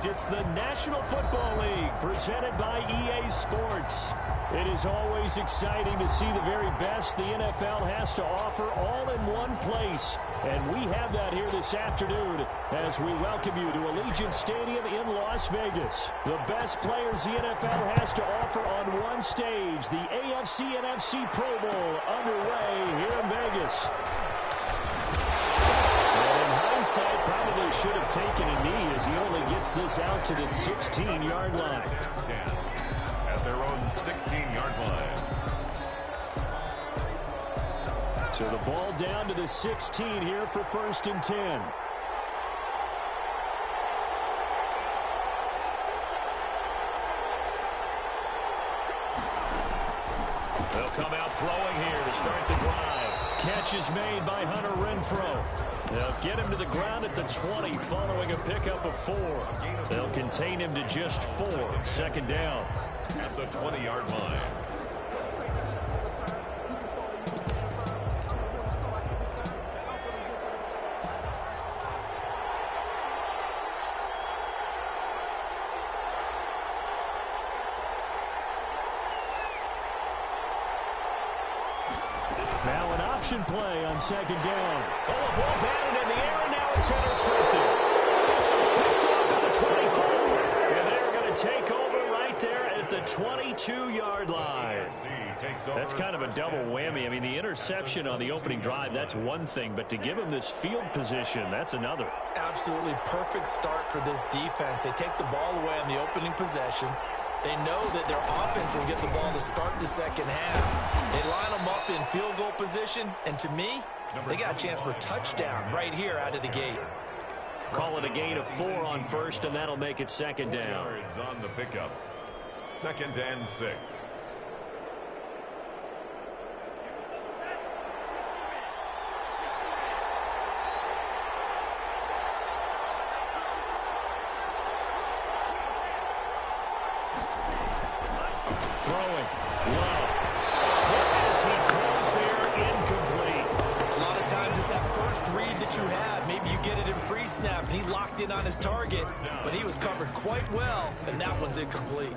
It's the National Football League presented by EA Sports. It is always exciting to see the very best the NFL has to offer all in one place. And we have that here this afternoon as we welcome you to Allegiant Stadium in Las Vegas. The best players the NFL has to offer on one stage. The AFC-NFC Pro Bowl underway here in Vegas. Probably should have taken a knee as he only gets this out to the 16-yard line. 10 at their own 16-yard line. So the ball down to the 16 here for 1st and 10. They'll come out throwing here to start the drive. Catch is made by Hunter Renfrow. They'll get him to the ground at the 20 following a pickup of 4. They'll contain him to just 4. 2nd down. At the 20-yard line. Now an option play on 2nd down. Oh, a ball batted in the air, and now it's intercepted. Picked off at the 24. And they're going to take over right there at the 22-yard line. That's kind of a double whammy. I mean, the interception on the opening drive, that's one thing. But to give him this field position, that's another. Absolutely perfect start for this defense. They take the ball away on the opening possession. They know that their offense will get the ball to start the second half. They line them up in field goal position, and to me, they got a chance for a touchdown right here out of the gate. Call it a gain of 4 on 1st, and that'll make it 2nd down. Yards on the pickup. 2nd and 6. Throwing. Love. As he throws there, incomplete. A lot of times it's that first read that you have. Maybe you get it in pre-snap, and he locked in on his target, but he was covered quite well, and that one's incomplete.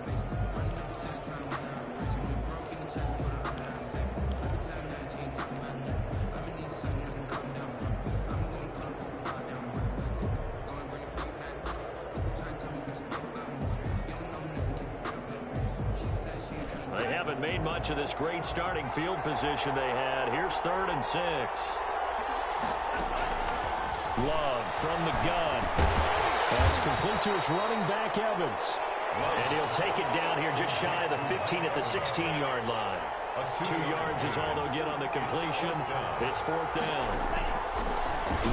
Made much of this great starting field position they had. Here's 3rd and 6. Love from the gun. That's complete to his running back, Evans. And he'll take it down here just shy of the 15 at the 16-yard line. 2 yards is all they'll get on the completion. It's 4th down.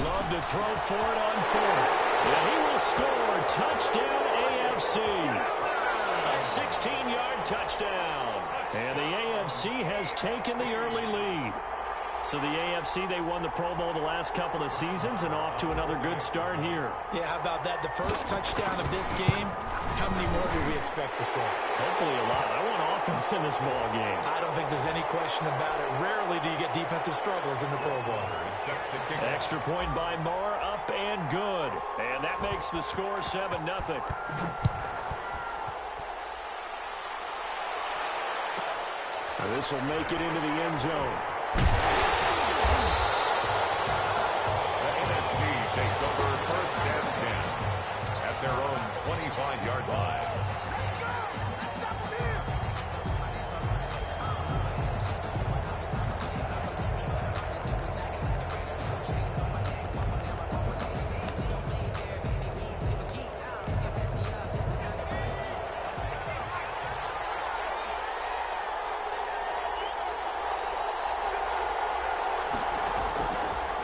Love to throw for it on 4th. And he will score. Touchdown AFC. A 16-yard touchdown. And the AFC has taken the early lead. So the AFC, they won the Pro Bowl the last couple of seasons and off to another good start here. Yeah, how about that? The first touchdown of this game, how many more do we expect to see? Hopefully a lot. I want offense in this ball game. I don't think there's any question about it. Rarely do you get defensive struggles in the Pro Bowl. Extra point by Moore, up and good. And that makes the score 7-0. This will make it into the end zone. The NFC takes over 1st and 10 at their own 25-yard line.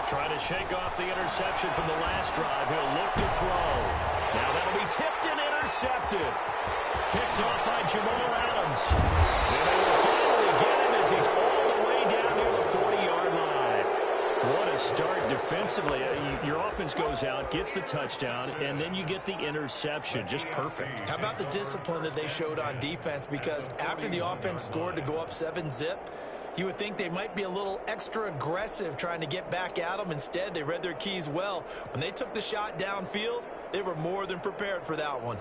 Trying to shake off the interception from the last drive. He'll look to throw. Now that'll be tipped and intercepted. Picked off by Jamal Adams. And they will finally get him as he's all the way down near the 40-yard line. What a start defensively. Your offense goes out, gets the touchdown, and then you get the interception. Just perfect. How about the discipline that they showed on defense? Because after the offense scored to go up 7-zip, You would think they might be a little extra aggressive trying to get back at them. Instead, they read their keys well. When they took the shot downfield, they were more than prepared for that one.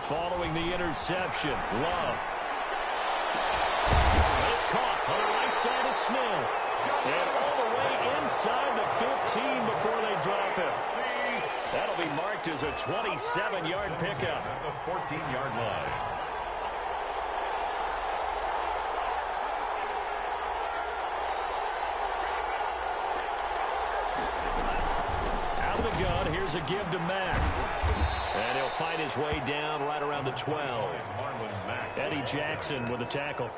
Following the interception, Love. It's caught on the right side at Smith. And all the way inside the 15 before they drop it. That'll be marked as a 27-yard pickup. At the 14-yard line. Out of the gun, here's a give to Mack. And he'll fight his way down right around the 12. Eddie Jackson with a tackle.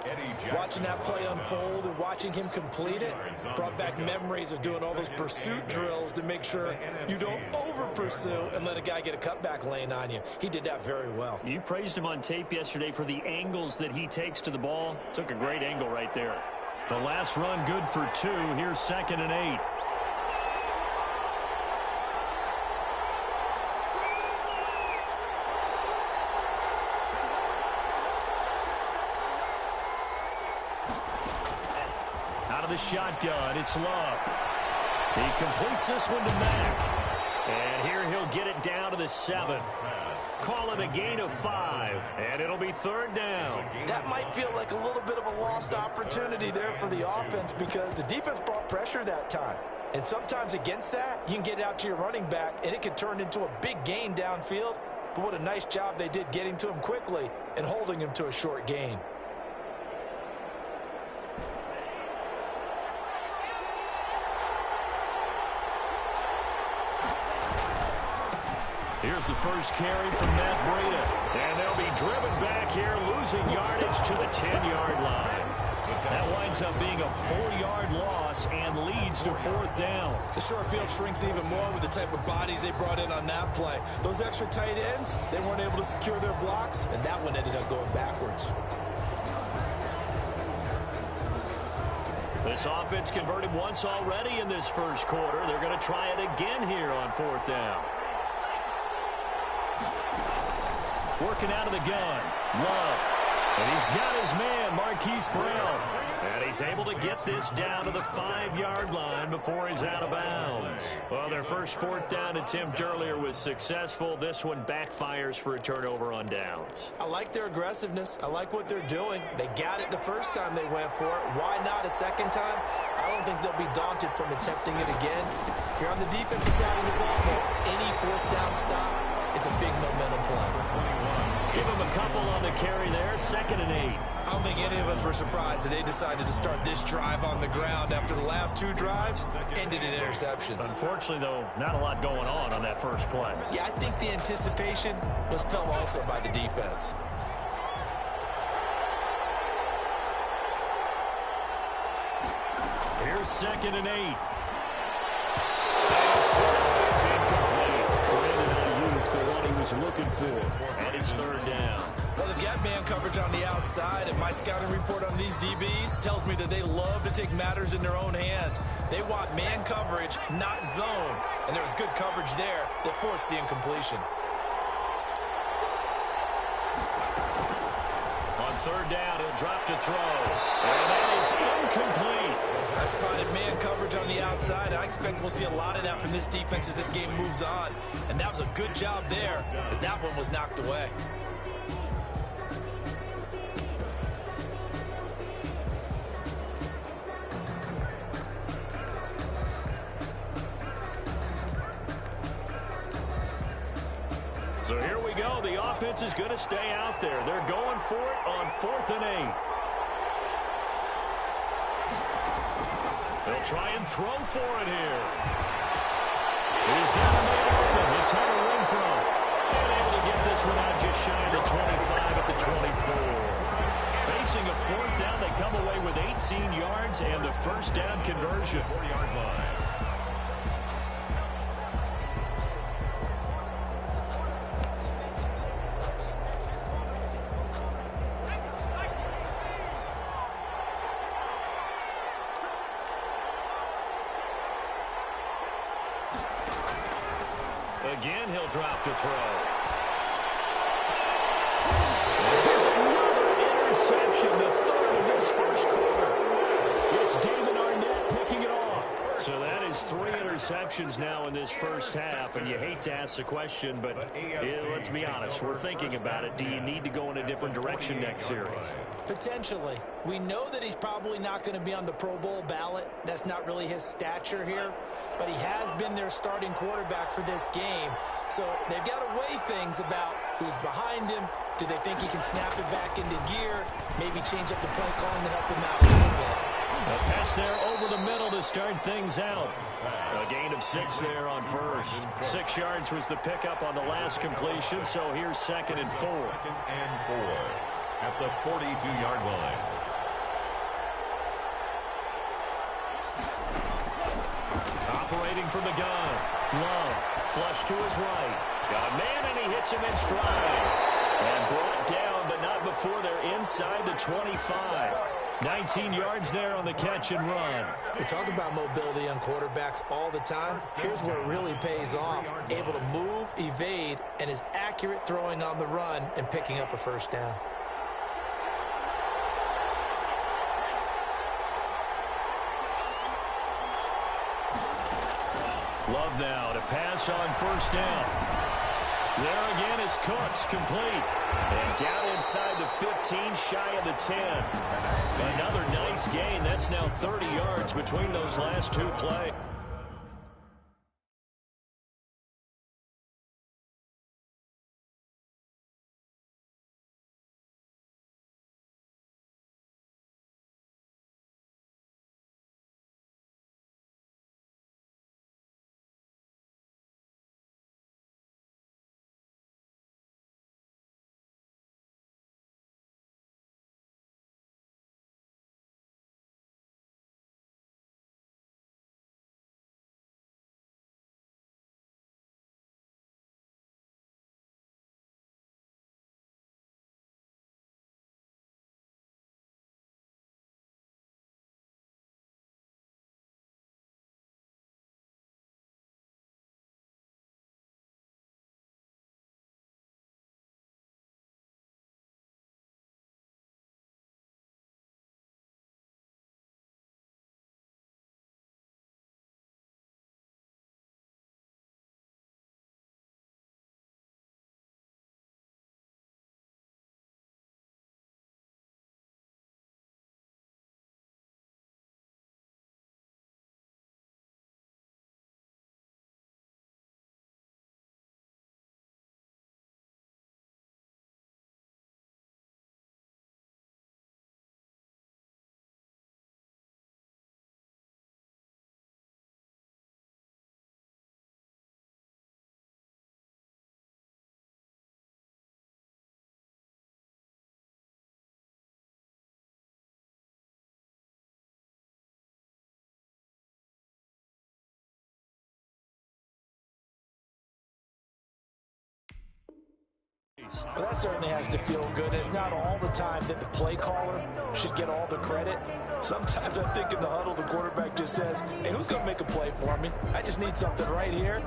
Watching that play unfold and watching him complete it brought back memories of doing all those pursuit drills to make sure you don't over-pursue and let a guy get a cutback lane on you. He did that very well. You praised him on tape yesterday for the angles that he takes to the ball. Took a great angle right there. The last run good for 2. Here's 2nd and 8. The shotgun, it's Love. He completes this one to Mack. And here he'll get it down to the 7. Call it a gain of 5, and it'll be 3rd down. That might feel like a little bit of a lost opportunity there for the offense because the defense brought pressure that time. And sometimes against that, you can get out to your running back, and it can turn into a big gain downfield. But what a nice job they did getting to him quickly and holding him to a short gain. Here's the first carry from Matt Breida. And they'll be driven back here, losing yardage to the 10-yard line. That winds up being a 4-yard loss and leads to 4th down. The short field shrinks even more with the type of bodies they brought in on that play. Those extra tight ends, they weren't able to secure their blocks, and that one ended up going backwards. This offense converted once already in this first quarter. They're going to try it again here on 4th down. Working out of the gun, Love. And he's got his man, Marquise Brown. And he's able to get this down to the 5-yard line before he's out of bounds. Well, their first 4th down attempt earlier was successful. This one backfires for a turnover on downs. I like their aggressiveness. I like what they're doing. They got it the first time they went for it. Why not a second time? I don't think they'll be daunted from attempting it again. If you're on the defensive side of the ball, though, any 4th down stop is a big momentum play. Give him a couple on the carry there, 2nd and 8. I don't think any of us were surprised that they decided to start this drive on the ground after the last 2 drives ended in interceptions. Unfortunately, though, not a lot going on that first play. Yeah, I think the anticipation was felt also by the defense. Here's 2nd and 8. His throw is incomplete. Brandon Ayuk, the one he was looking for. And it's 3rd down. Well, they've got man coverage on the outside, and my scouting report on these DBs tells me that they love to take matters in their own hands. They want man coverage, not zone. And there was good coverage there that forced the incompletion. On 3rd down, he'll drop to throw. And that is incomplete. I spotted man coverage on the outside. I expect we'll see a lot of that from this defense as this game moves on. And that was a good job there as that one was knocked away. So here we go. The offense is going to stay out there. They're going for it on 4th and 8. They'll try and throw for it here. He's got a man open. It's Hunter Renfro. And able to get this one out just shy of the 25 at the 24. Facing a 4th down, they come away with 18 yards and the first down conversion. 4-yard line. Again, he'll drop to throw. Here's another interception, the third of this first quarter. It's David Arnett picking it off. So that is 3 interceptions now in this first half, and you hate to ask the question, but let's be honest, we're thinking about it. Do you need to go in a different direction next series? Potentially. We know that he's probably not going to be on the Pro Bowl ballot. That's not really his stature here, but he has been their starting quarterback for this game. So they've got to weigh things about who's behind him. Do they think he can snap it back into gear? Maybe change up the play calling to help him out a little bit. A pass there over the middle to start things out. A gain of 6 there on first. 6 yards was the pickup on the last completion, so here's 2nd and 4. 2nd and 4 at the 42-yard line. Operating from the gun. Love, flush to his right. Got a man, and he hits him in stride. And brought down, but not before they're inside the 25. 19 yards there on the catch and run. We talk about mobility on quarterbacks all the time. Here's where it really pays off. Able to move, evade, and is accurate throwing on the run and picking up a first down. Love now to pass on first down. There again is Cooks, complete. And down inside the 15, shy of the 10. Another nice gain. That's now 30 yards between those last 2 plays. Well, that certainly has to feel good. It's not all the time that the play caller should get all the credit. Sometimes I think in the huddle, the quarterback just says, hey, who's going to make a play for me? I just need something right here.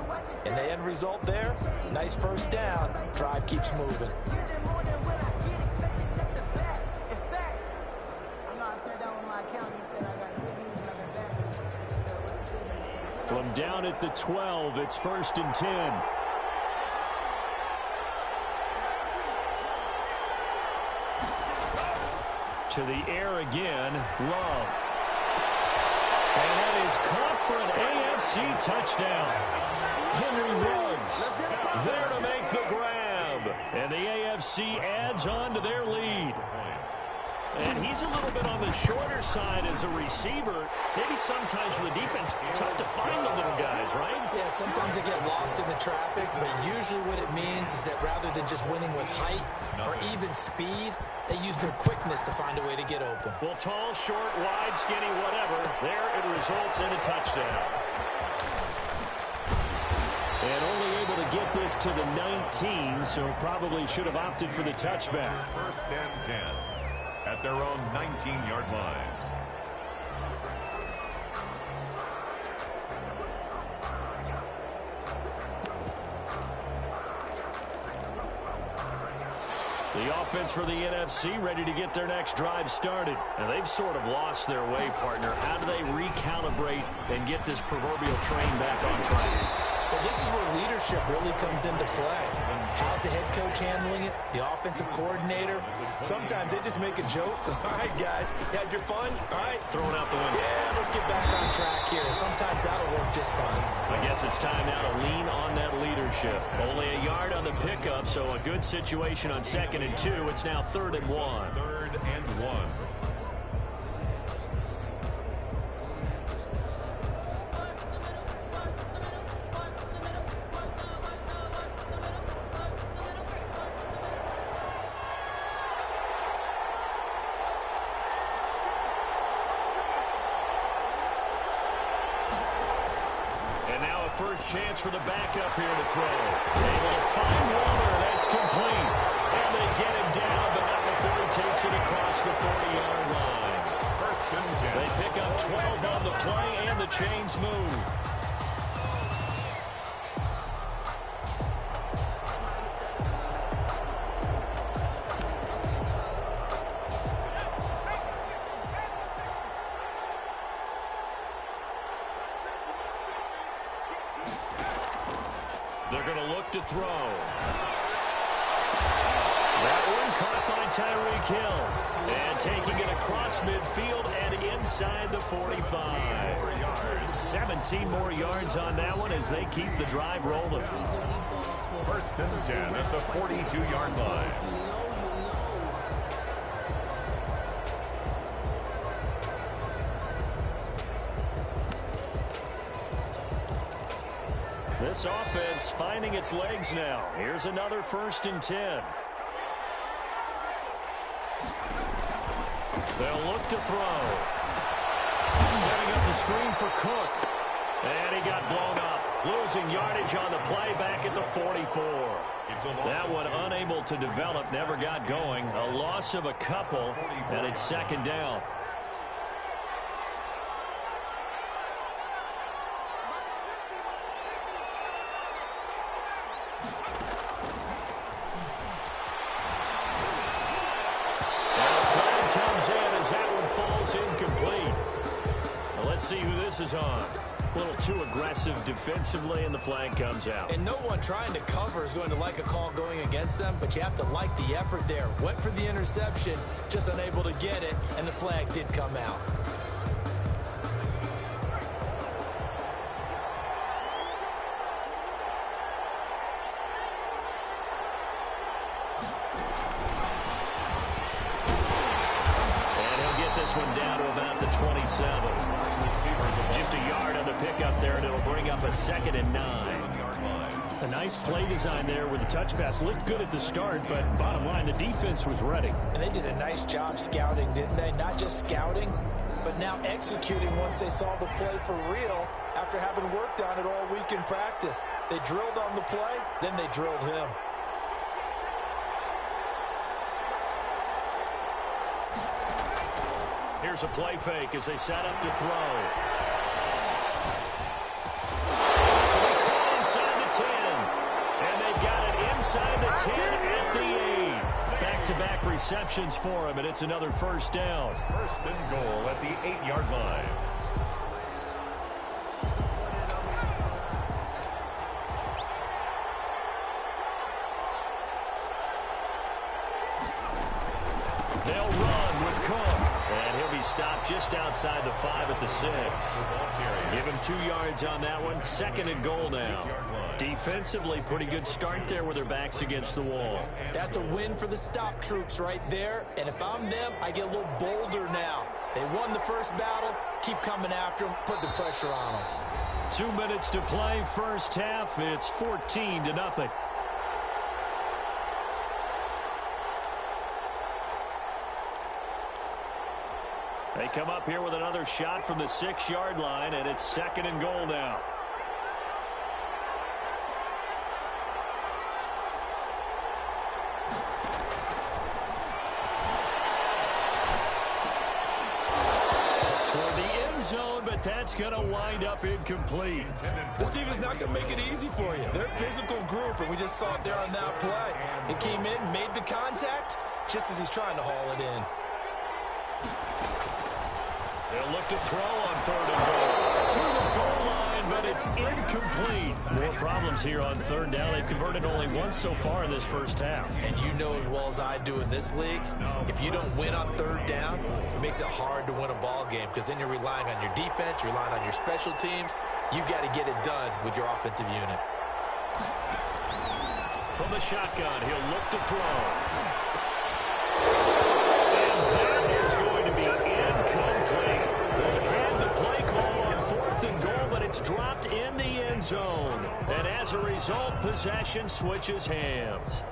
And the end result there, nice first down. Drive keeps moving. From down at the 12, it's 1st and 10. To the air again, Love. And that is caught for an AFC touchdown. Henry Ruggs there to make the grab. And the AFC adds on to their lead. And he's a little bit on the shorter side as a receiver. Maybe sometimes for the defense, tough to find the little guys, right? Yeah, sometimes they get lost in the traffic, but usually what it means is that rather than just winning with height or even speed, they use their quickness to find a way to get open. Well, tall, short, wide, skinny, whatever, there it results in a touchdown. And only able to get this to the 19, so probably should have opted for the touchback. 1st and 10 at their own 19-yard line. The offense for the NFC ready to get their next drive started. And they've sort of lost their way, partner. How do they recalibrate and get this proverbial train back on track? Well, this is where leadership really comes into play. How's the head coach handling it? The offensive coordinator? Sometimes they just make a joke. All right, guys, you had your fun? All right. Throw it out the window. Yeah, let's get back on track here. And sometimes that'll work just fine. I guess it's time now to lean on that leadership. Only a yard on the pickup, so a good situation on 2nd and 2. It's now 3rd and 1. 3rd and 1. First chance for the backup here to throw. Able to find Nola. That's complete. And they get him down, but not before he takes it across the 40-yard line. First and 10. They pick up 12 on the play, and the chains move. They're going to look to throw. That one caught by Tyreek Hill. And taking it across midfield and inside the 45. 17 more yards on that one as they keep the drive rolling. First and 10 at the 42-yard line. This offense finding its legs now. Here's another 1st and 10. They'll look to throw. Setting up the screen for Cook. And he got blown up. Losing yardage on the play back at the 44. That one unable to develop, never got going. A loss of a couple, and it's 2nd down. Incomplete. Well, let's see who this is on. A little too aggressive defensively, and the flag comes out. And no one trying to cover is going to like a call going against them, but you have to like the effort there. Went for the interception, just unable to get it, and the flag did come out. One down to about the 27. Just a yard on the pickup there, and it'll bring up a 2nd and 9. A nice play design there with the touch pass. Looked good at the start, but bottom line, the defense was ready. And they did a nice job scouting, didn't they? Not just scouting, but now executing once they saw the play for real after having worked on it all week in practice. They drilled on the play, then they drilled him. Here's a play fake as they set up to throw. So they call inside the 10. And they've got it inside the 10 at the 8. Back-to-back receptions for him, and it's another 1st down. 1st and goal at the 8-yard line. They'll run with Cook. And he'll be stopped just outside the 5 at the 6. Give him 2 yards on that one. 2nd and goal now. Defensively, pretty good start there with their backs against the wall. That's a win for the stop troops right there. And if I'm them, I get a little bolder now. They won the first battle. Keep coming after them. Put the pressure on them. 2 minutes to play, first half. It's 14-0. They come up here with another shot from the 6-yard line, and it's 2nd and goal now. Toward the end zone, but but that's going to wind up incomplete. This team is not going to make it easy for you. They're a physical group, and we just saw it there on that play. He came in, made the contact, just as he's trying to haul it in. They'll look to throw on 3rd and goal. To the goal line, but it's incomplete. More problems here on 3rd down. They've converted only once so far in this first half. And you know as well as I do in this league, if you don't win on 3rd down, it makes it hard to win a ball game because then you're relying on your defense, you're relying on your special teams. You've got to get it done with your offensive unit. From the shotgun, he'll look to throw. It's dropped in the end zone. And as a result, possession switches hands.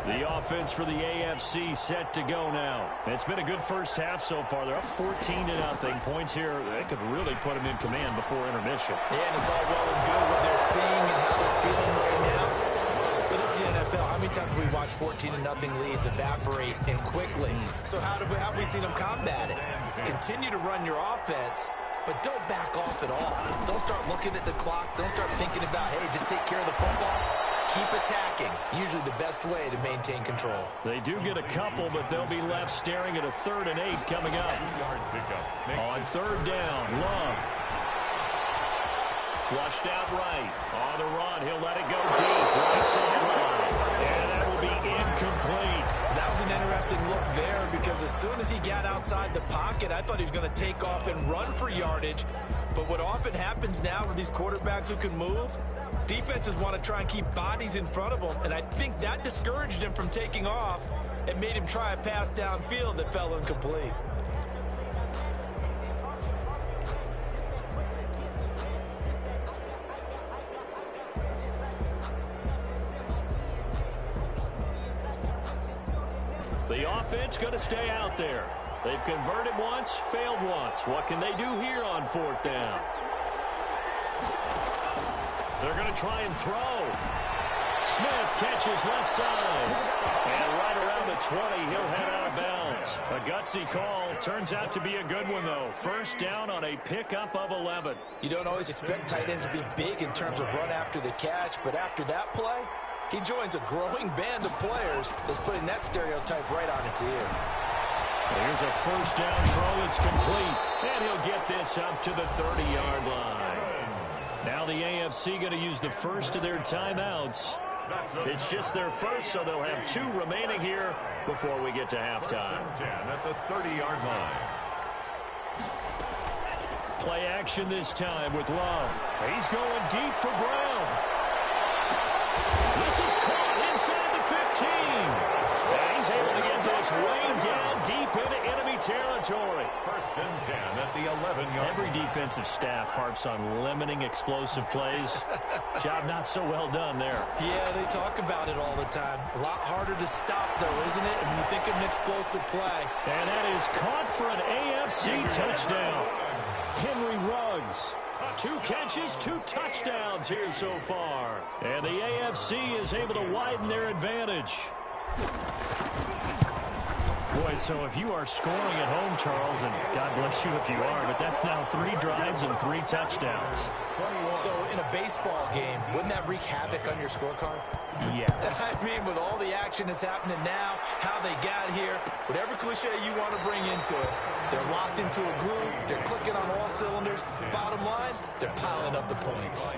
The offense for the AFC set to go now. It's been a good first half so far. They're up 14-0. Points here, they could really put them in command before intermission. Yeah, and it's all well and good what they're seeing and how they're feeling right now. But this is the NFL. How many times have we watched 14-0 leads evaporate and quickly? So how have we seen them combat it? Continue to run your offense, but don't back off at all. Don't start looking at the clock. Don't start thinking about, hey, just take care of the football. Keep attacking. Usually the best way to maintain control. They do get a couple, but they'll be left staring at a 3rd and 8 coming up. On 3rd down, Love. Flushed out right. On the run, he'll let it go deep. Right sideline. And that will be incomplete. That was an interesting look there because as soon as he got outside the pocket, I thought he was going to take off and run for yardage. But what often happens now with these quarterbacks who can move, defenses want to try and keep bodies in front of them, and I think that discouraged him from taking off and made him try a pass downfield that fell incomplete. The offense going to stay out there. They've converted once, failed once. What can they do here on 4th down? They're going to try and throw. Smith catches left side. And right around the 20, he'll head out of bounds. A gutsy call. Turns out to be a good one, though. 1st down on a pickup of 11. You don't always expect tight ends to be big in terms of run after the catch, but after that play, he joins a growing band of players that's putting that stereotype right on its ear. Here's a 1st down throw. It's complete. And he'll get this up to the 30-yard line. Now the AFC going to use the first of their timeouts. It's just their first, so they'll have 2 remaining here before we get to halftime. 10 at the 30-yard line. Play action this time with Love. He's going deep for Brown. This is caught inside the 15. And he's able to get this way down deep into enemy territory. 1st and 10 at the 11-yard. Every defensive staff harps on limiting explosive plays. Job not so well done there. Yeah, they talk about it all the time. A lot harder to stop, though, isn't it? When you think of an explosive play. And that is caught for an AFC touchdown. Henry Ruggs. 2 catches, 2 touchdowns here so far. And the AFC is able to widen their advantage. Boy, so if you are scoring at home, Charles, and God bless you if you are, but that's now 3 drives and 3 touchdowns. So in a baseball game, wouldn't that wreak havoc on your scorecard? Yeah. I mean, with all the action that's happening now, how they got here, whatever cliche you want to bring into it, they're locked into a groove, they're clicking on all cylinders. Bottom line, they're piling up the points.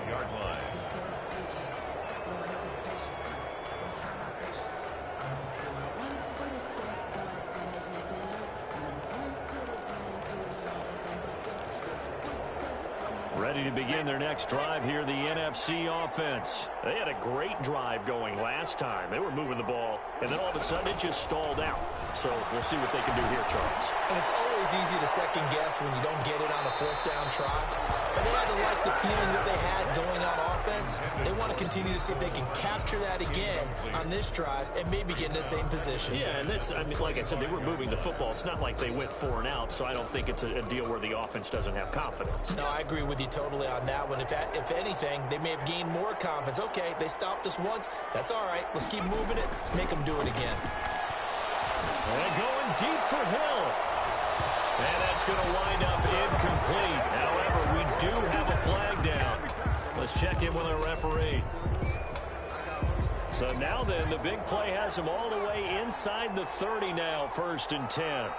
Ready to begin their next drive here, the NFC offense. They had a great drive going last time. They were moving the ball, and then all of a sudden it just stalled out. So we'll see what they can do here, Charles. And it's always easy to second guess when you don't get it on a 4th down try. But they had to like the feeling that they had going on offense. They want to continue to see if they can capture that again on this drive and maybe get in the same position. Yeah, and that's, I mean, like I said, they were moving the football. It's not like they went 4 and out, so I don't think it's a deal where the offense doesn't have confidence. No, I agree with you totally on that one. If anything, they may have gained more confidence. Okay, they stopped us once. That's all right. Let's keep moving it. Make them do it again. And going deep for Hill. And that's going to wind up incomplete. However, we do have a flag down. Let's check in with our referee. So now then, the big play has him all the way inside the 30 now, 1st and 10.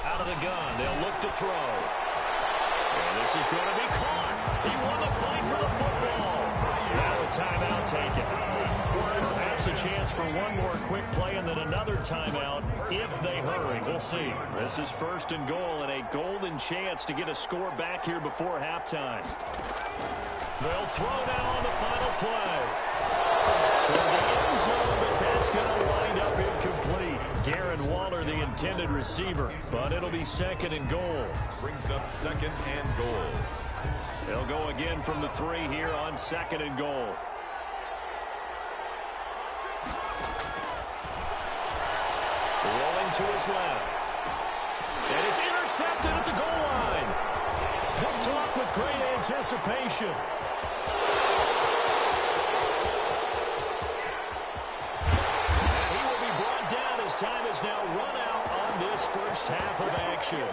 Out of the gun, they'll look to throw. And this is going to be caught. He won the fight for the football. Now a timeout taken. Perhaps a chance for one more quick play and then another timeout if they hurry. We'll see. This is 1st and goal and a golden chance to get a score back here before halftime. They'll throw now on the final play. Toward the end zone, but that's going to wind up incomplete. Darren Waller, the intended receiver, but it'll be 2nd and goal. Brings up 2nd and goal. They'll go again from the 3 here on 2nd and goal. Rolling to his left. And it's intercepted at the goal line. Picked off with great anticipation. He will be brought down as time is now run out on this first half of action.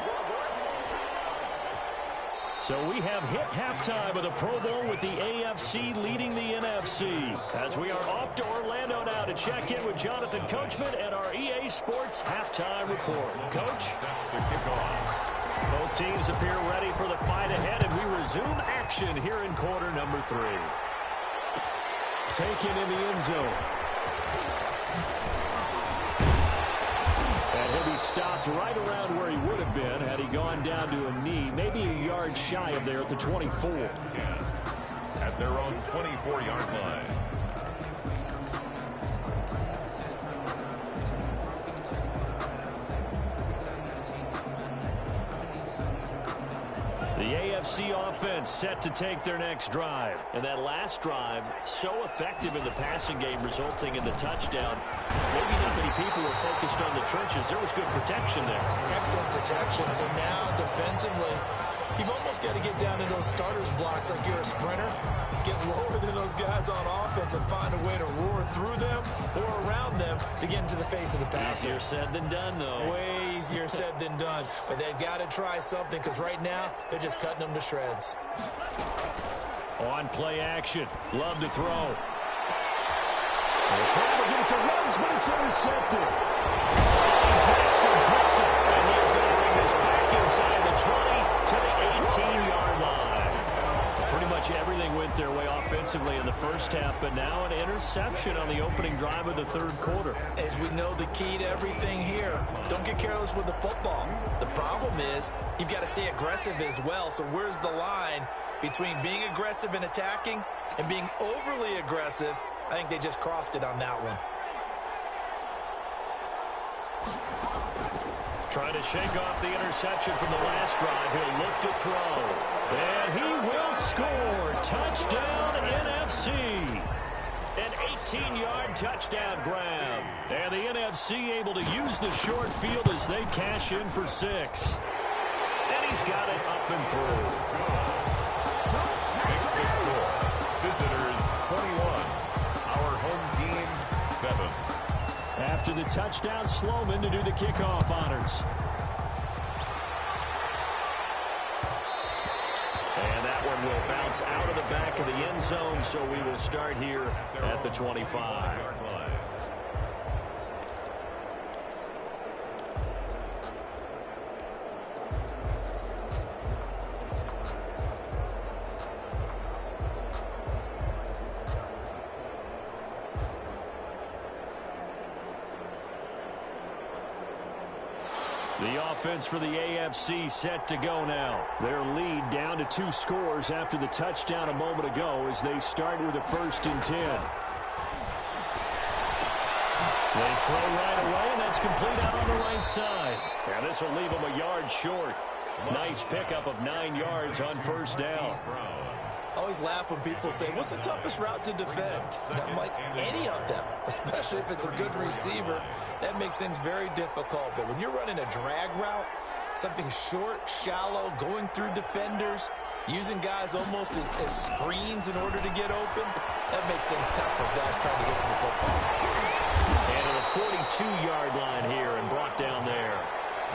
So we have hit halftime of the Pro Bowl with the AFC leading the NFC. As we are off to Orlando now to check in with Jonathan Coachman and our EA Sports halftime report. Coach? To kick off. Both teams appear ready for the fight ahead, and we resume action here in quarter number 3. Taken in the end zone. And he'll be stopped right around where he would have been had he gone down to a knee, maybe a yard shy of there at the 24. At their own 24-yard line. The AFC offense set to take their next drive. And that last drive, so effective in the passing game, resulting in the touchdown. Maybe not many people were focused on the trenches. There was good protection there. Excellent protection. So now, defensively, you've almost got to get down to those starters blocks like you're a sprinter. Get lower than those guys on offense and find a way to roar through them or around them to get into the face of the passer. Easier said than done, though. Way easier said than done. But they've got to try something because right now they're just cutting them to shreds. On play action. Love to throw. They're trying to get it to Ruggs, but it's intercepted. Jackson picks it, and he's going to bring this back inside the 20 to the 18-yard line. Pretty much everything went their way offensively in the first half, but now an interception on the opening drive of the 3rd quarter. As we know, the key to everything here, don't get careless with the football. The problem is you've got to stay aggressive as well. So where's the line between being aggressive and attacking and being overly aggressive? I think they just crossed it on that one. Trying to shake off the interception from the last drive. He'll look to throw. And he will score. Touchdown, NFC. An 18-yard touchdown grab. And the NFC able to use the short field as they cash in for 6. And he's got it up and through. Makes the score. Visitors 21. Our home team 7. After the touchdown, Sloman to do the kickoff honors. And that one will bounce out of the back of the end zone, so we will start here at the 25. The offense for the AFC set to go now. Their lead down to 2 scores after the touchdown a moment ago as they start with a 1st and 10. They throw right away, and that's complete out on the right side. And this will leave them a yard short. Nice pickup of 9 yards on 1st down. I always laugh when people say, what's the toughest route to defend? And I'm like, any of them, especially if it's a good receiver. That makes things very difficult. But when you're running a drag route, something short, shallow, going through defenders, using guys almost as screens in order to get open, That makes things tough for guys trying to get to the football. And to the 42-yard line here and brought down there.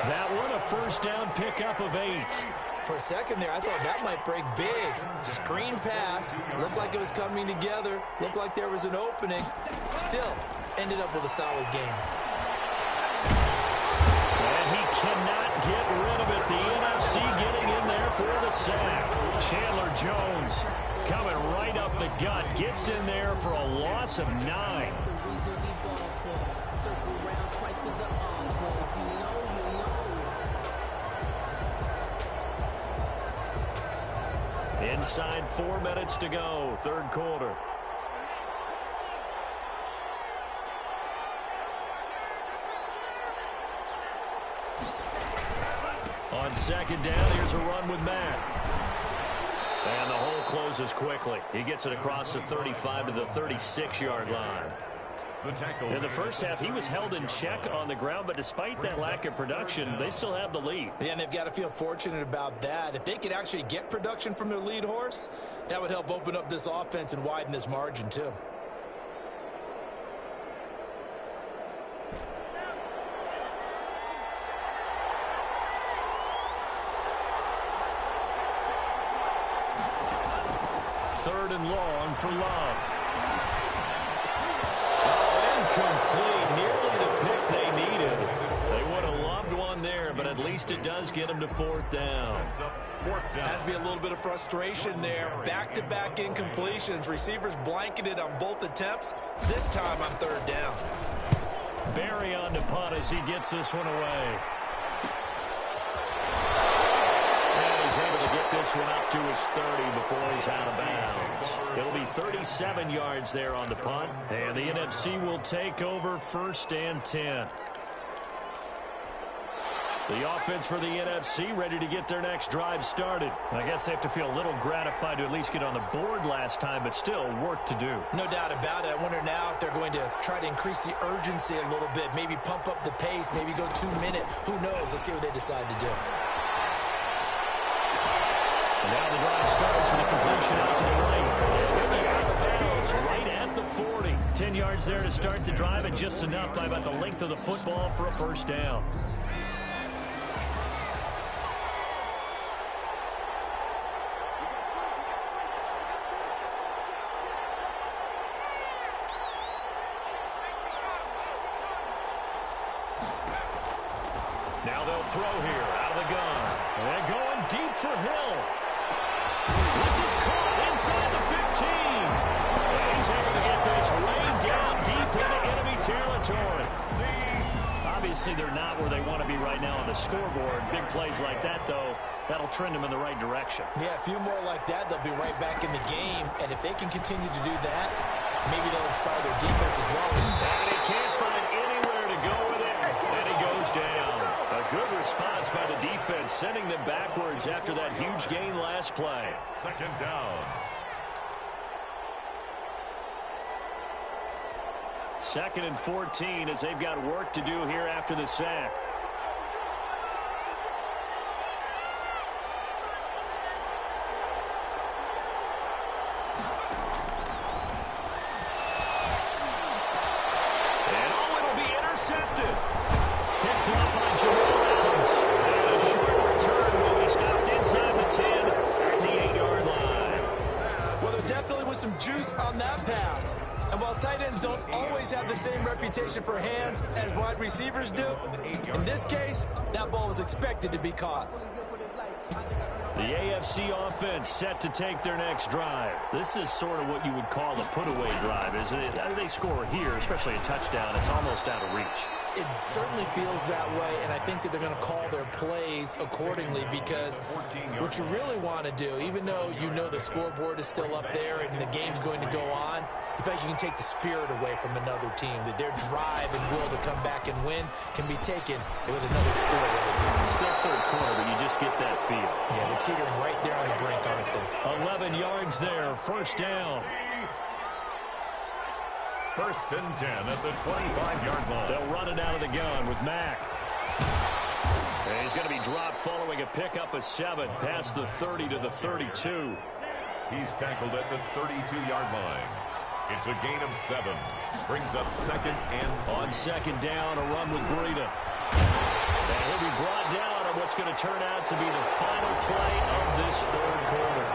That one, a first down pickup of 8. For a second there, I thought that might break big. Screen pass. Looked like it was coming together. Looked like there was an opening. Still, ended up with a solid game. And he cannot get rid of it. The NFC getting in there for the sack. Chandler Jones coming right up the gut. Gets in there for a loss of 9. Inside 4 minutes to go, third quarter. On second down, here's a run with Matt. And the hole closes quickly. He gets it across the 35 to the 36-yard line. In the first half, he was held in check on the ground, but despite that lack of production, they still have the lead. Yeah, and they've got to feel fortunate about that. If they could actually get production from their lead horse, that would help open up this offense and widen this margin, too. Third and long for Love. Incomplete. Nearly the pick they needed. They would have loved one there, but at least it does get them to fourth down. Has to be a little bit of frustration there. Back-to-back incompletions. Receivers blanketed on both attempts. This time on third down. Barry on to punt as he gets this one away. He's able to get this one up to his 30 before he's out of bounds. It'll be 37 yards there on the punt, and the NFC will take over first and 10. The offense for the NFC ready to get their next drive started. I guess they have to feel a little gratified to at least get on the board last time, but still work to do. No doubt about it. I wonder now if they're going to try to increase the urgency a little bit, maybe pump up the pace, maybe go 2-minute. Who knows? Let's see what they decide to do. Now the drive starts with a completion out to the right. It's right at the 40. 10 yards there to start the drive, and just enough by about the length of the football for a first down. Now they'll throw here out of the gun. And going deep for Hill. This is caught inside the 15. And he's able to get this way down deep into enemy territory. Obviously, they're not where they want to be right now on the scoreboard. Big plays like that, though, that'll trend them in the right direction. Yeah, a few more like that, they'll be right back in the game. And if they can continue to do that, maybe they'll inspire their defense as well. And he can't find anywhere to go with it. And he goes down. A good response by the defense, sending them backwards after that huge gain last play. Second down. Second and 14 as they've got work to do here after the sack. And oh, it'll be intercepted. Picked up by Jamal Adams. And a short return will be stopped inside the 10 at the 8-yard line. Well, there definitely was some juice on that pass. And while tight ends don't always have the same reputation for hands as wide receivers do, in this case, that ball was expected to be caught. The AFC offense set to take their next drive. This is sort of what you would call a put-away drive, isn't it? They score here, especially a touchdown, it's almost out of reach. It certainly feels that way, and I think that they're going to call their plays accordingly, because what you really want to do, even though you know the scoreboard is still up there and the game's going to go on, you feel like you can take the spirit away from another team, that their drive and will to come back and win can be taken with another score right here. Still third quarter, but you just get that feel. Yeah, they're teetering right there on the brink, aren't they? 11 yards there, first down. First and 10 at the 25-yard line. They'll run it out of the gun with Mack. And he's going to be dropped following a pickup of 7 past the 30 to the 32. He's tackled at the 32-yard line. It's a gain of 7. Brings up second and on second down, a run with Breida. And he'll be brought down on what's going to turn out to be the final play of this third quarter.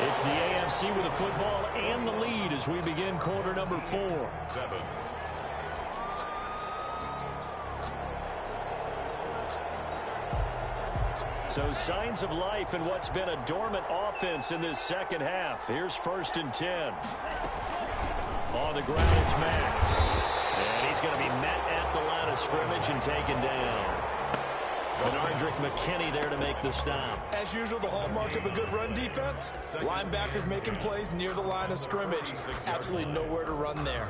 It's the AFC with the football and the lead as we begin quarter number 4. 7. So signs of life in what's been a dormant offense in this second half. Here's 1st and 10. On the ground, it's Mack. And he's going to be met at the line of scrimmage and taken down. Benardrick McKinney there to make the stop. As usual, the hallmark of a good run defense, linebackers making plays near the line of scrimmage. Absolutely nowhere to run there.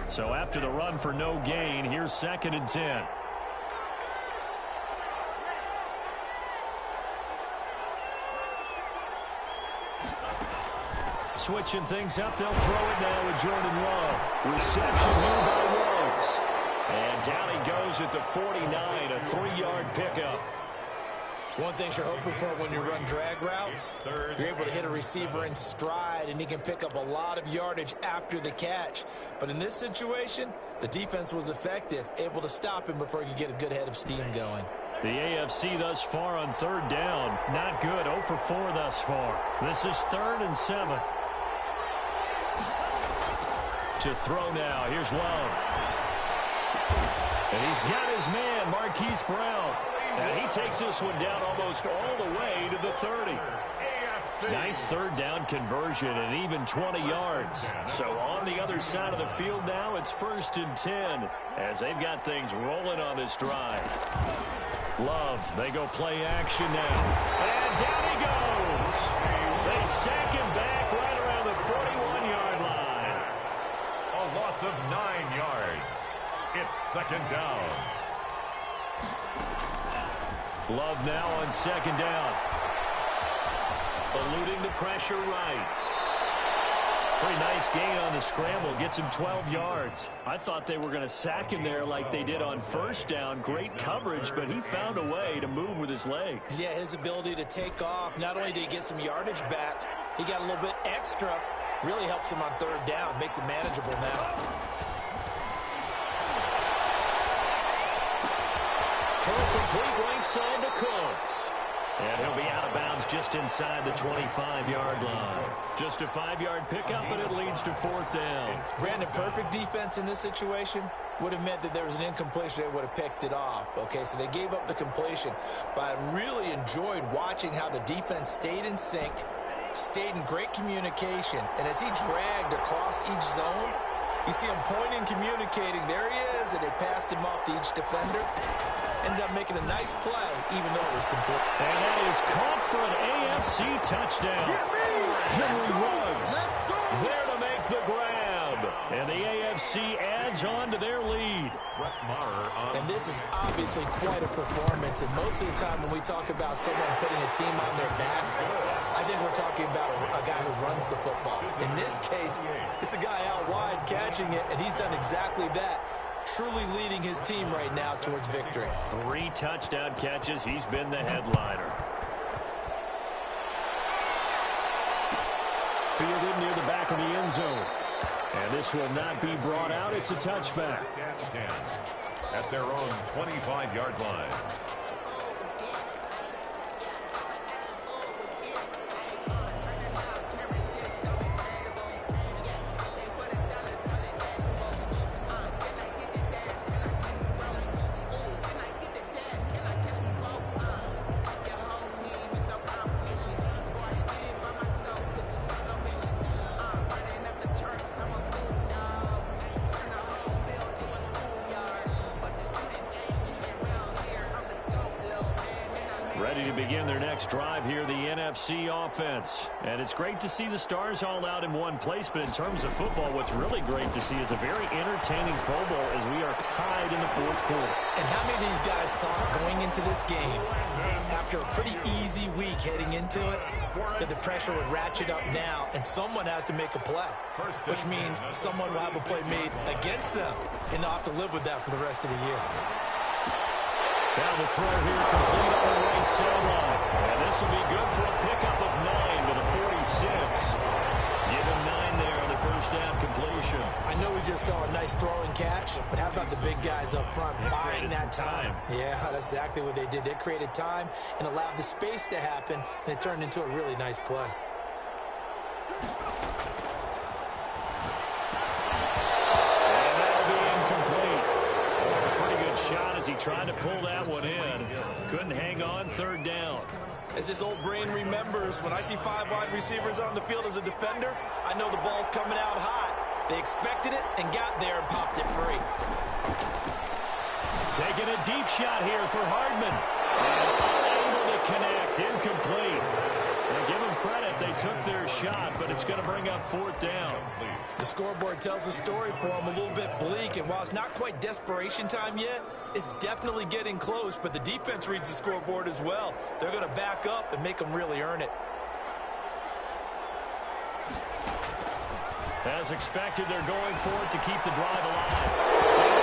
So after the run for no gain, here's 2nd and 10. Switching things up, they'll throw it now with Jordan Love. Reception here by Ruggs. And down he goes at the 49, a 3-yard pickup. One thing you're hoping for when you run drag routes, you're able to hit a receiver in stride, and he can pick up a lot of yardage after the catch. But in this situation, the defense was effective, able to stop him before he could get a good head of steam going. The AFC thus far on 3rd down, not good, 0 for 4 thus far. This is 3rd and 7. To throw now, here's Love. And he's got his man, Marquise Brown. And he takes this one down almost all the way to the 30. Nice 3rd down conversion and even 20 yards. So on the other side of the field now, it's 1st and 10 as they've got things rolling on this drive. Love, they go play action now. And down he goes. They sack him back right around the 41-yard line. a loss of 9 yards. It's 2nd down. Love now on 2nd down. Eluding the pressure right. Pretty nice gain on the scramble. Gets him 12 yards. I thought they were going to sack him there like they did on 1st down. Great coverage, but he found a way to move with his legs. Yeah, his ability to take off. Not only did he get some yardage back, he got a little bit extra. Really helps him on 3rd down. Makes it manageable now. Throw complete right side to Cooks. And he'll be out of bounds just inside the 25-yard line. Just a 5-yard pickup, but it leads to 4th down. Brandon, perfect defense in this situation would have meant that there was an incompletion. They would have picked it off. Okay, so they gave up the completion. But I really enjoyed watching how the defense stayed in sync, stayed in great communication. And as he dragged across each zone, you see him pointing, communicating. There he is, and they passed him off to each defender. Ended up making a nice play, even though it was complete. And that is caught for an AFC touchdown. Henry Ruggs there to make the grab. And the AFC adds on to their lead. And this is obviously quite a performance. And most of the time when we talk about someone putting a team on their back, I think we're talking about a guy who runs the football. In this case, it's a guy out wide catching it, and he's done exactly that. Truly leading his team right now towards victory. 3 touchdown catches. He's been the headliner. Fielded near the back of the end zone. And this will not be brought out. It's a touchback. At their own 25-yard line. ready to begin their next drive here, the NFC offense. And it's great to see the stars all out in one place, but in terms of football, what's really great to see is a very entertaining Pro Bowl as we are tied in the fourth quarter. And how many of these guys thought going into this game, after a pretty easy week heading into it, that the pressure would ratchet up now and someone has to make a play, which means someone will have a play made against them and they'll have to live with that for the rest of the year. Now the throw here complete on the right sideline. And this will be good for a pickup of 9 to the 46. Give him 9 there on the first down completion. I know we just saw a nice throwing catch, but how about the big guys up front buying that time? Yeah, that's exactly what they did. They created time and allowed the space to happen, and it turned into a really nice play. Shot as he tried to pull that one in. Couldn't hang on, third down. As his old brain remembers, when I see 5 wide receivers on the field as a defender, I know the ball's coming out high. They expected it and got there and popped it free. Taking a deep shot here for Hardman. And unable to connect, incomplete. Now give them credit, they took their shot, but it's going to bring up fourth down. The scoreboard tells a story for him, a little bit bleak, and while it's not quite desperation time yet, it's definitely getting close, but the defense reads the scoreboard as well. They're going to back up and make them really earn it. As expected, they're going for it to keep the drive alive.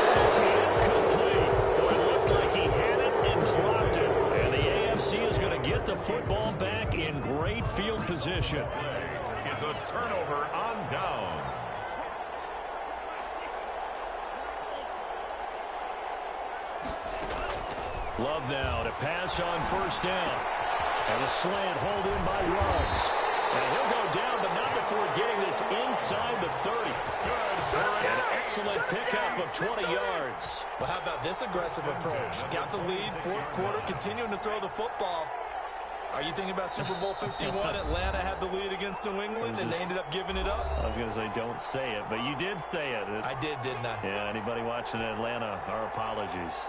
This is incomplete. It looked like he had it and dropped it. And the AFC is going to get the football back in great field position. Is a turnover on downs. Love now to pass on first down. And a slant hold in by Ruggs. And he'll go down, but not before getting this inside the 30. An excellent pickup of 20 yards. Well, how about this aggressive approach? Got the lead, fourth quarter, continuing to throw the football. Are you thinking about Super Bowl 51? Atlanta had the lead against New England, and they ended up giving it up? I was going to say, don't say it, but you did say it. I did, didn't I? Yeah, anybody watching Atlanta, our apologies.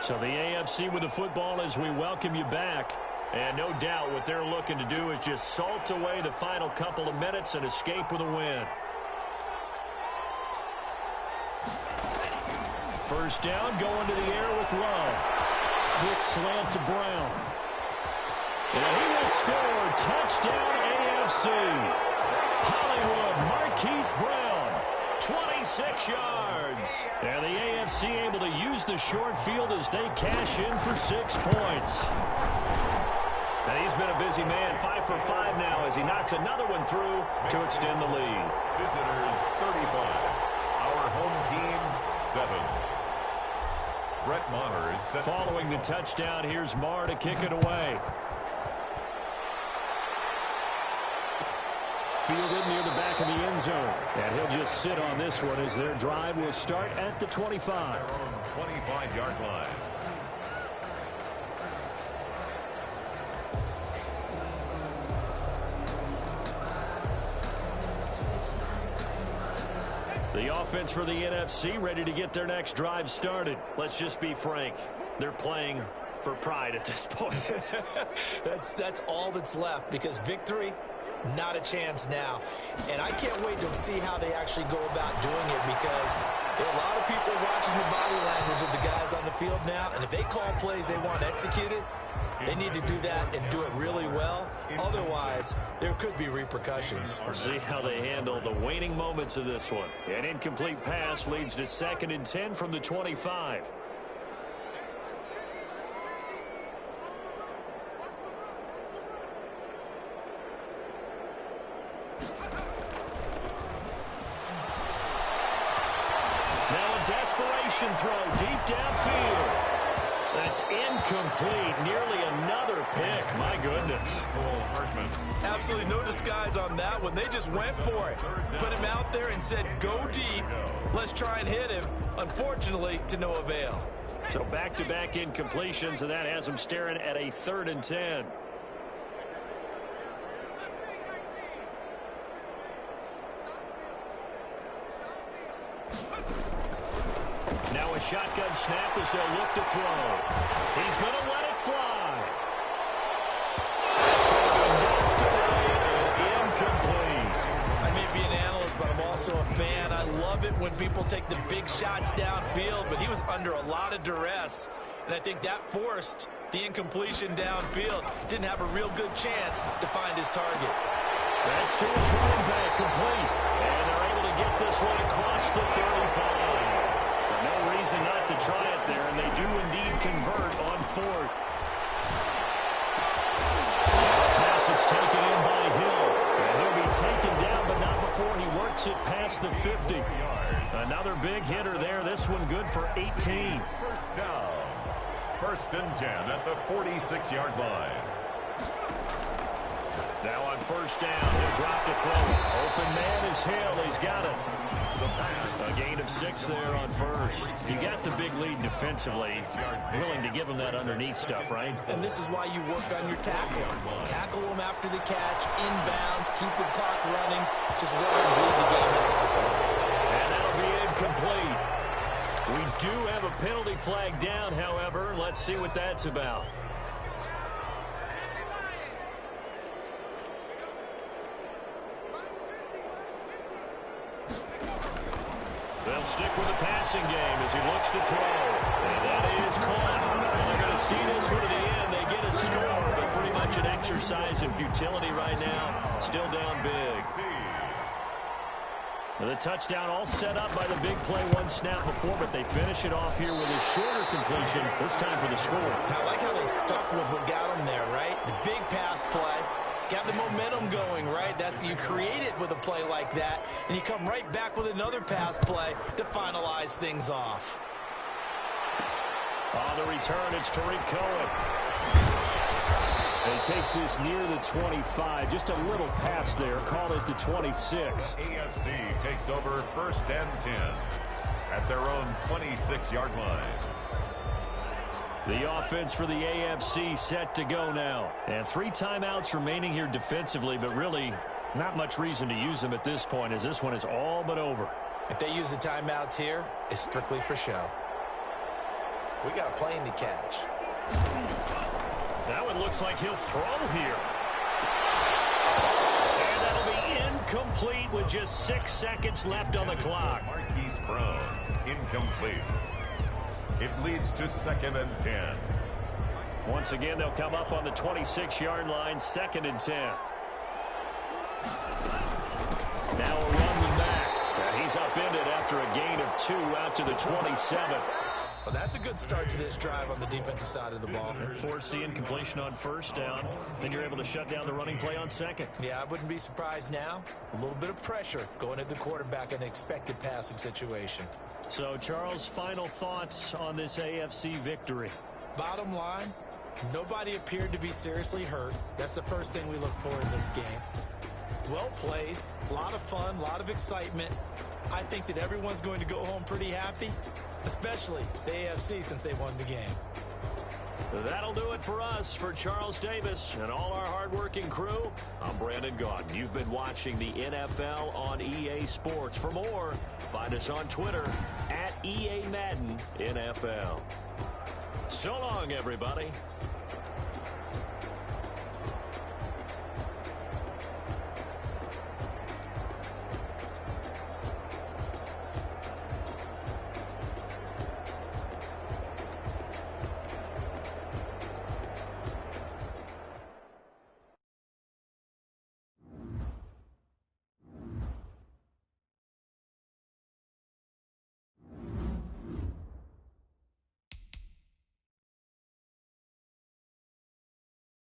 So the AFC with the football as we welcome you back. And no doubt what they're looking to do is just salt away the final couple of minutes and escape with a win. First down, going to the air with Love. Quick slant to Brown. And he will score. Touchdown AFC. Hollywood, Marquise Brown. 26 yards. And the AFC able to use the short field as they cash in for 6 points. And he's been a busy man, 5 for 5 now as he knocks another one through to extend the lead. Visitors 35. Our home team 7. Brett Maher is set. Following the touchdown, here's Maher to kick it away. Fielded near the back of the end zone. And he'll just sit on this one as their drive will start at the 25. 25-yard line. The offense for the NFC ready to get their next drive started. Let's just be frank. They're playing for pride at this point. That's all that's left because victory, not a chance now. And I can't wait to see how they actually go about doing it because there are a lot of people watching the body language of the guys on the field now. And if they call plays they want executed, they need to do that and do it really well. Otherwise, there could be repercussions. We'll see how they handle the waning moments of this one. An incomplete pass leads to 2nd and 10 from the 25. Now a desperation throw deep downfield. That's incomplete. Nearly another pick. My goodness. Absolutely no disguise on that one. They just went for it. Put him out there and said, go deep. Let's try and hit him. Unfortunately, to no avail. So back-to-back incompletions, and that has them staring at a 3rd and 10. Now a shotgun snap as they'll look to throw. He's going to let it fly. That's going to be knocked away and incomplete. I may be an analyst, but I'm also a fan. I love it when people take the big shots downfield, but he was under a lot of duress, and I think that forced the incompletion downfield. Didn't have a real good chance to find his target. That's to his running back, complete. And they're able to get this one across the 35. No reason not to try it there, and they do indeed convert on fourth. Pass it's taken in by Hill. And he'll be taken down, but not before he works it past the 50. Another big hitter there. This one good for 18. First down. 1st and 10 at the 46-yard line. Now on first down, he'll drop to throw. Open man is Hill. He's got it. A gain of 6 there on first. You got the big lead defensively. Willing to give him that underneath stuff, right? And this is why you work on your tackle. Tackle them after the catch, inbounds, keep the clock running. Just let them bleed the game out. And that'll be incomplete. We do have a penalty flag down, however. Let's see what that's about. They'll stick with the passing game as he looks to throw. And that is caught. And they're going to see this one to the end. They get a score, but pretty much an exercise in futility right now. Still down big. The touchdown all set up by the big play one snap before, but they finish it off here with a shorter completion, this time for the score. I like how they stuck with what got them there, right? The big pass play. Got the momentum going, right? That's you create it with a play like that, and you come right back with another pass play to finalize things off. On the return, it's Tariq Cohen. And he takes this near the 25. Just a little pass there. Call it the 26. AFC takes over 1st and 10 at their own 26-yard line. The offense for the AFC set to go now. And 3 timeouts remaining here defensively, but really not much reason to use them at this point as this one is all but over. If they use the timeouts here, it's strictly for show. We got a plane to catch. That one looks like he'll throw here. And that'll be incomplete with just 6 seconds left on the clock. Marquise Brown, incomplete. It leads to 2nd and 10. Once again, they'll come up on the 26-yard line, 2nd and 10. Now a run with Mack. And he's upended after a gain of 2 out to the 27. Well, that's a good start to this drive on the defensive side of the ball. Force the incompletion on first down. Then you're able to shut down the running play on second. Yeah, I wouldn't be surprised now. A little bit of pressure going at the quarterback in an expected passing situation. So, Charles, final thoughts on this AFC victory? Bottom line, nobody appeared to be seriously hurt. That's the first thing we look for in this game. Well played, a lot of fun, a lot of excitement. I think that everyone's going to go home pretty happy, especially the AFC since they won the game. That'll do it for us. For Charles Davis and all our hardworking crew, I'm Brandon Gaudin. You've been watching the NFL on EA Sports. For more, find us on Twitter @EA Madden NFL. So long, everybody.